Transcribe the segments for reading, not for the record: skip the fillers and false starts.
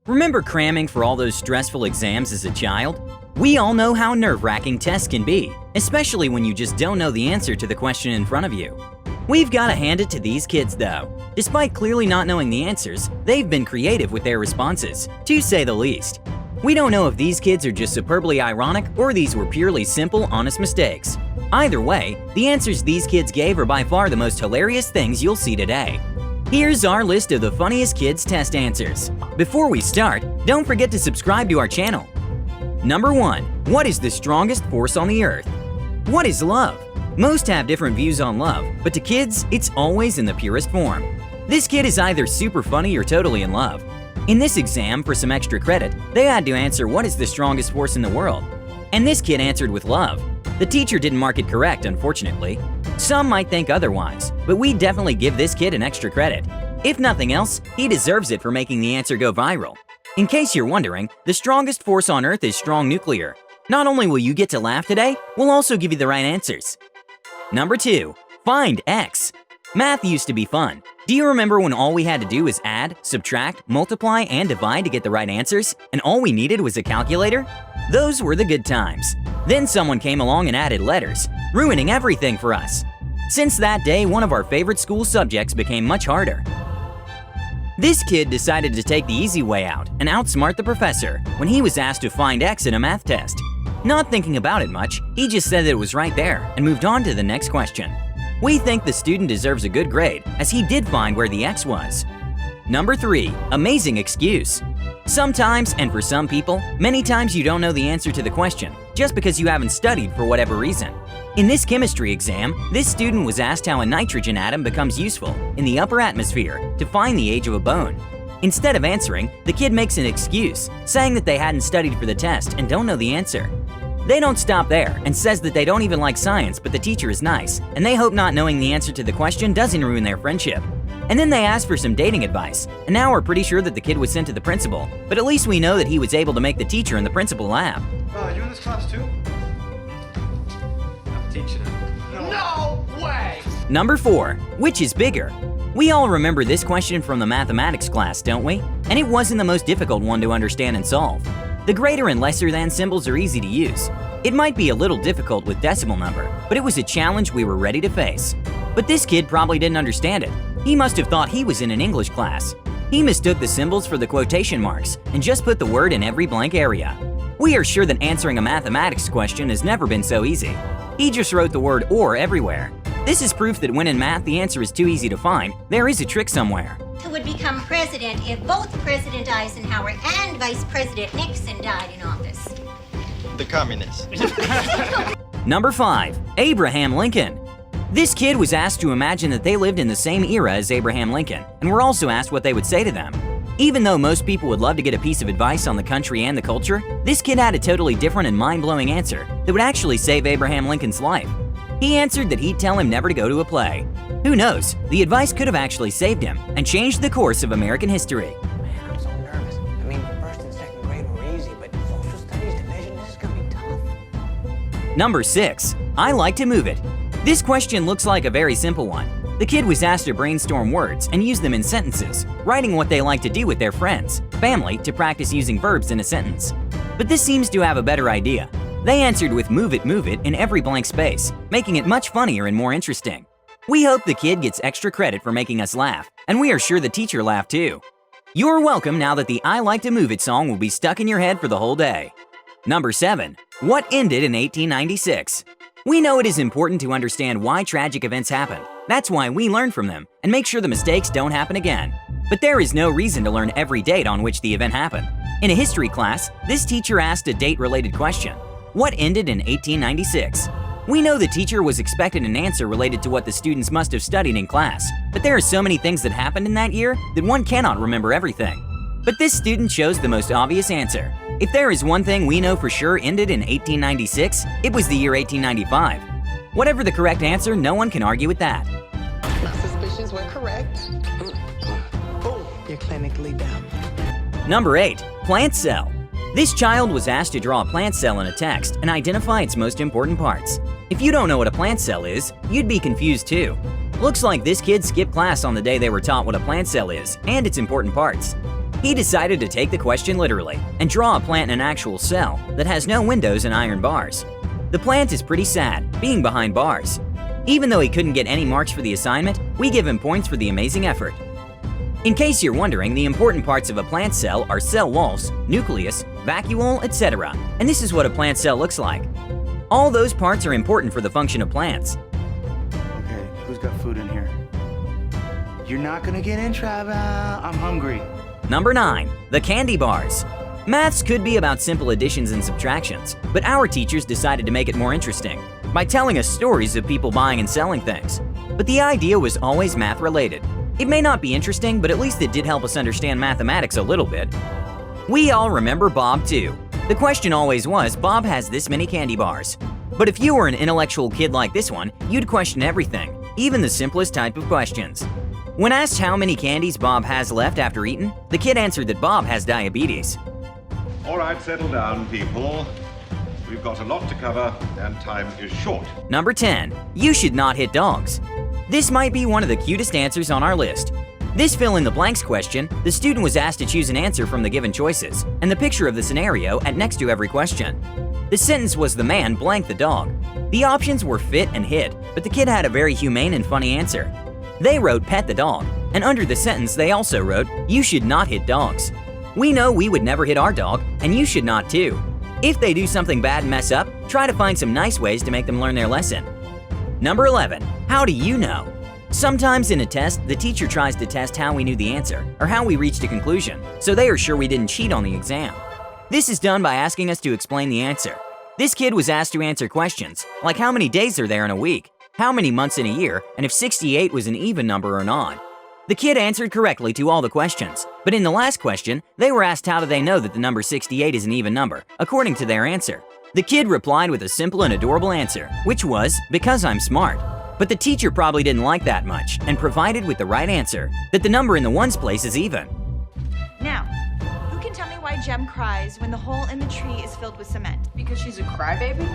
Remember cramming for all those stressful exams as a child? We all know how nerve-wracking tests can be, especially when you just don't know the answer to the question in front of you. We've got to hand it to these kids though. Despite clearly not knowing the answers, they've been creative with their responses, to say the least. We don't know if these kids are just superbly ironic or these were purely simple, honest mistakes. Either way, the answers these kids gave are by far the most hilarious things you'll see today. Here's our list of the funniest kids' test answers. Before we start, don't forget to subscribe to our channel. Number 1. What is the strongest force on the earth? What is love? Most have different views on love, but to kids, it's always in the purest form. This kid is either super funny or totally in love. In this exam, for some extra credit, they had to answer what is the strongest force in the world. And this kid answered with love. The teacher didn't mark it correct, unfortunately. Some might think otherwise, but we definitely give this kid an extra credit. If nothing else, he deserves it for making the answer go viral. In case you're wondering, the strongest force on Earth is strong nuclear. Not only will you get to laugh today, we'll also give you the right answers. Number 2. Find X. Math used to be fun. Do you remember when all we had to do was add, subtract, multiply, and divide to get the right answers, and all we needed was a calculator? Those were the good times. Then someone came along and added letters, ruining everything for us. Since that day, one of our favorite school subjects became much harder. This kid decided to take the easy way out and outsmart the professor when he was asked to find X in a math test. Not thinking about it much, he just said that it was right there and moved on to the next question. We think the student deserves a good grade, as he did find where the X was. Number 3. Amazing excuse. Sometimes, and for some people, many times you don't know the answer to the question, just because you haven't studied for whatever reason. In this chemistry exam, this student was asked how a nitrogen atom becomes useful in the upper atmosphere to find the age of a bone. Instead of answering, the kid makes an excuse, saying that they hadn't studied for the test and don't know the answer. They don't stop there and says that they don't even like science, but the teacher is nice, and they hope not knowing the answer to the question doesn't ruin their friendship. And then they ask for some dating advice, and now we're pretty sure that the kid was sent to the principal, but at least we know that he was able to make the teacher and the principal laugh. You in this class too? I'm teaching him. No way! Number 4. Which is bigger? We all remember this question from the mathematics class, don't we? And it wasn't the most difficult one to understand and solve. The greater and lesser than symbols are easy to use. It might be a little difficult with decimal number, but it was a challenge we were ready to face. But this kid probably didn't understand it. He must have thought he was in an English class. He mistook the symbols for the quotation marks and just put the word in every blank area. We are sure that answering a mathematics question has never been so easy. He just wrote the word "or" everywhere. This is proof that when in math the answer is too easy to find, there is a trick somewhere. Who would become president if both President Eisenhower and Vice President Nixon died in office? The communists. Number 5. Abraham Lincoln. This kid was asked to imagine that they lived in the same era as Abraham Lincoln, and were also asked what they would say to them. Even though most people would love to get a piece of advice on the country and the culture, this kid had a totally different and mind-blowing answer that would actually save Abraham Lincoln's life. He answered that he'd tell him never to go to a play. Who knows, the advice could have actually saved him and changed the course of American history. Man, I'm so nervous. I mean, first and second grade were easy, but social studies division, this is gonna be tough. Number 6. I like to move it. This question looks like a very simple one. The kid was asked to brainstorm words and use them in sentences, writing what they like to do with their friends, family, to practice using verbs in a sentence. But this seems to have a better idea. They answered with move it in every blank space, making it much funnier and more interesting. We hope the kid gets extra credit for making us laugh, and we are sure the teacher laughed too. You're welcome now that the I Like to Move It song will be stuck in your head for the whole day. Number 7. What ended in 1896? We know it is important to understand why tragic events happen. That's why we learn from them and make sure the mistakes don't happen again. But there is no reason to learn every date on which the event happened. In a history class, this teacher asked a date-related question. What ended in 1896? We know the teacher was expected an answer related to what the students must have studied in class, but there are so many things that happened in that year that one cannot remember everything. But this student chose the most obvious answer. If there is one thing we know for sure ended in 1896, it was the year 1895. Whatever the correct answer, no one can argue with that. My suspicions were correct. You're clinically dumb. Number 8. Plant cell. This child was asked to draw a plant cell in a text and identify its most important parts. If you don't know what a plant cell is, you'd be confused too. Looks like this kid skipped class on the day they were taught what a plant cell is and its important parts. He decided to take the question literally and draw a plant in an actual cell that has no windows and iron bars. The plant is pretty sad, being behind bars. Even though he couldn't get any marks for the assignment, we give him points for the amazing effort. In case you're wondering, the important parts of a plant cell are cell walls, nucleus, vacuole, etc. And this is what a plant cell looks like. All those parts are important for the function of plants. Okay, who's got food in here? You're not gonna get in, Travis. I'm hungry. Number 9. The candy bars. Maths could be about simple additions and subtractions, but our teachers decided to make it more interesting by telling us stories of people buying and selling things. But the idea was always math-related. It may not be interesting, but at least it did help us understand mathematics a little bit. We all remember Bob too. The question always was, Bob has this many candy bars. But if you were an intellectual kid like this one, you'd question everything, even the simplest type of questions. When asked how many candies Bob has left after eating, the kid answered that Bob has diabetes. All right, settle down, people. We've got a lot to cover, and time is short. Number 10. You should not hit dogs. This might be one of the cutest answers on our list. This fill-in-the-blanks question, the student was asked to choose an answer from the given choices, and the picture of the scenario at next to every question. The sentence was the man blanked the dog. The options were fit and hit, but the kid had a very humane and funny answer. They wrote pet the dog, and under the sentence they also wrote, you should not hit dogs. We know we would never hit our dog, and you should not too. If they do something bad and mess up, try to find some nice ways to make them learn their lesson. Number 11. How do you know? Sometimes in a test, the teacher tries to test how we knew the answer, or how we reached a conclusion, so they are sure we didn't cheat on the exam. This is done by asking us to explain the answer. This kid was asked to answer questions, like how many days are there in a week, how many months in a year, and if 68 was an even number or an odd. The kid answered correctly to all the questions, but in the last question, they were asked how do they know that the number 68 is an even number, according to their answer. The kid replied with a simple and adorable answer, which was, because I'm smart. But the teacher probably didn't like that much, and provided with the right answer, that the number in the ones place is even. Now, who can tell me why Jem cries when the hole in the tree is filled with cement? Because she's a crybaby?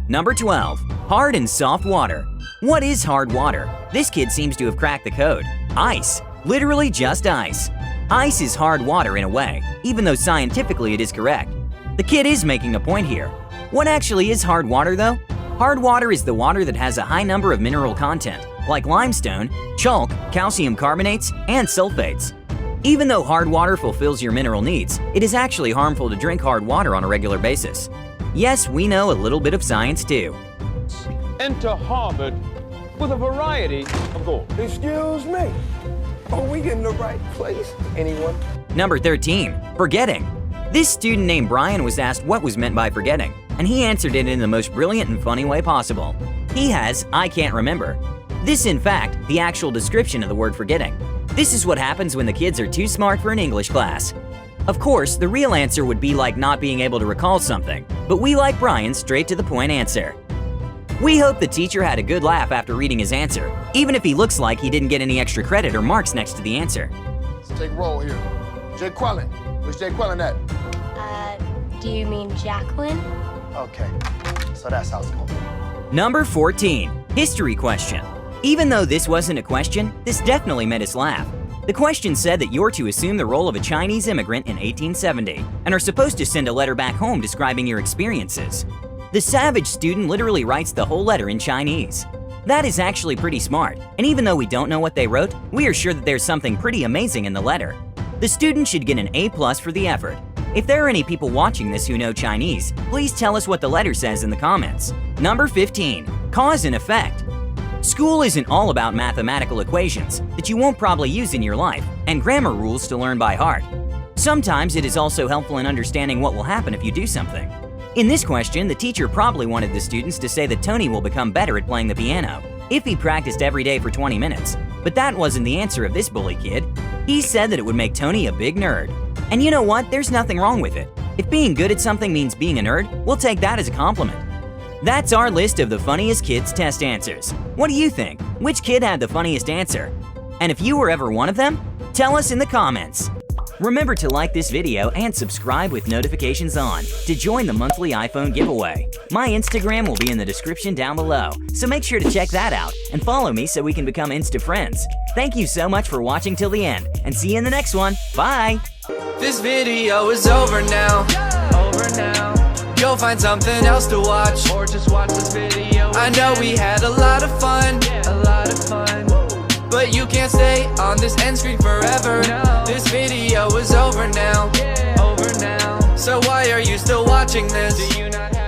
Number 12. Hard and soft water. What is hard water? This kid seems to have cracked the code. Ice. Literally just ice. Ice is hard water in a way, even though scientifically it is correct. The kid is making a point here. What actually is hard water though? Hard water is the water that has a high number of mineral content, like limestone, chalk, calcium carbonates, and sulfates. Even though hard water fulfills your mineral needs, it is actually harmful to drink hard water on a regular basis. Yes, we know a little bit of science too. Enter Harvard with a variety of goals. Excuse me. Are we in the right place? Anyone? Number 13. Forgetting. This student named Brian was asked what was meant by forgetting, and he answered it in the most brilliant and funny way possible. He has, I can't remember. This, in fact, the actual description of the word forgetting. This is what happens when the kids are too smart for an English class. Of course, the real answer would be like not being able to recall something, but we like Brian's straight-to-the-point answer. We hope the teacher had a good laugh after reading his answer, even if he looks like he didn't get any extra credit or marks next to the answer. Let's take roll here. Jay Quellen. Where's Jay Quellen at? Do you mean Jacqueline? Okay, so that's how it's going to be. Number 14. History question. Even though this wasn't a question, this definitely made us laugh. The question said that you're to assume the role of a Chinese immigrant in 1870 and are supposed to send a letter back home describing your experiences. The savage student literally writes the whole letter in Chinese. That is actually pretty smart, and even though we don't know what they wrote, we are sure that there's something pretty amazing in the letter. The student should get an A+ for the effort. If there are any people watching this who know Chinese, please tell us what the letter says in the comments. Number 15. Cause and effect. School isn't all about mathematical equations that you won't probably use in your life and grammar rules to learn by heart. Sometimes it is also helpful in understanding what will happen if you do something. In this question, the teacher probably wanted the students to say that Tony will become better at playing the piano if he practiced every day for 20 minutes. But that wasn't the answer of this bully kid. He said that it would make Tony a big nerd. And you know what? There's nothing wrong with it. If being good at something means being a nerd, we'll take that as a compliment. That's our list of the funniest kids' test answers. What do you think? Which kid had the funniest answer? And if you were ever one of them, tell us in the comments. Remember to like this video and subscribe with notifications on to join the monthly iPhone giveaway. My Instagram will be in the description down below, so make sure to check that out and follow me so we can become Insta friends. Thank you so much for watching till the end, and see you in the next one. Bye! This video is over now. Go find something else to watch, or just watch this video again. I know we had a lot of fun, but you can't stay on this end screen forever. No. This video is over now. So why are you still watching this? Do you not have